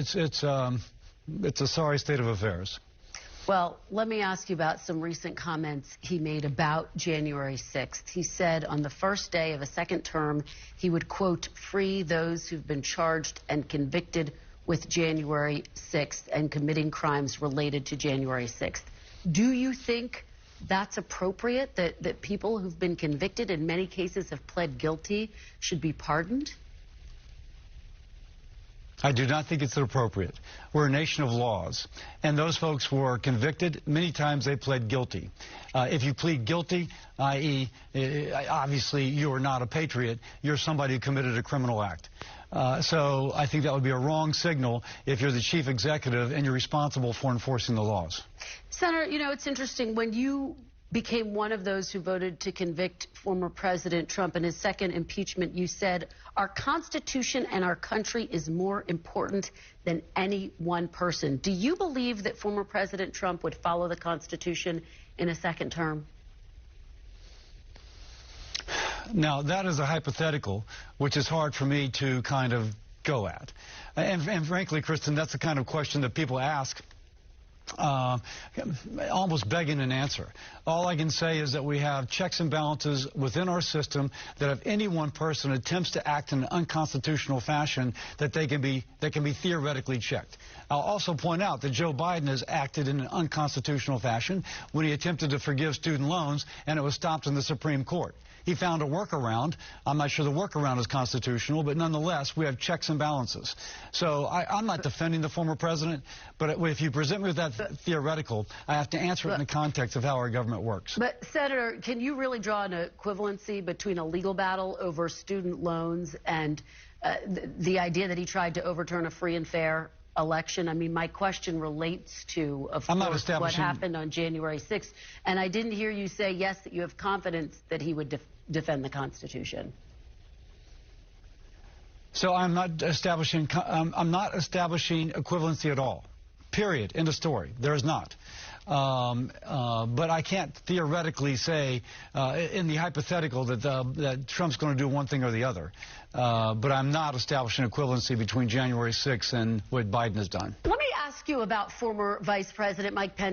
it's a sorry state of affairs. Well, let me ask you about some recent comments he made about January 6th. He said on the first day of a second term, he would, quote, free those who've been charged and convicted with January 6th and committing crimes related to January 6th. Do you think that's appropriate, that people who've been convicted, in many cases have pled guilty, should be pardoned? I do not think it's appropriate. We're a nation of laws, and those folks were convicted. Many times they pled guilty. If you plead guilty, i.e., obviously you are not a patriot, you're somebody who committed a criminal act. So I think that would be a wrong signal if you're the chief executive and you're responsible for enforcing the laws. Senator, you know, it's interesting. When you became one of those who voted to convict former President Trump in his second impeachment, you said, our Constitution and our country is more important than any one person. Do you believe that former President Trump would follow the Constitution in a second term? Now, that is a hypothetical, which is hard for me to kind of go at. And frankly, Kristen, that's the kind of question that people ask, almost begging an answer. All I can say is that we have checks and balances within our system that if any one person attempts to act in an unconstitutional fashion, that they can be theoretically checked. I'll also point out that Joe Biden has acted in an unconstitutional fashion when he attempted to forgive student loans, and it was stopped in the Supreme Court. He found a workaround. I'm not sure the workaround is constitutional, but nonetheless, we have checks and balances. So I'm not defending the former president, but if you present me with that theoretical, I have to answer it in the context of how our government works. But, Senator, can you really draw an equivalency between a legal battle over student loans and the idea that he tried to overturn a free and fair election? I mean, my question relates to, of course, what happened on January 6th. And I didn't hear you say, yes, that you have confidence that he would defend the Constitution. So I'm not establishing equivalency at all. Period. End of story. There is not. But I can't theoretically say in the hypothetical that Trump's going to do one thing or the other. But I'm not establishing equivalency between January 6th and what Biden has done. Let me ask you about former Vice President Mike Pence.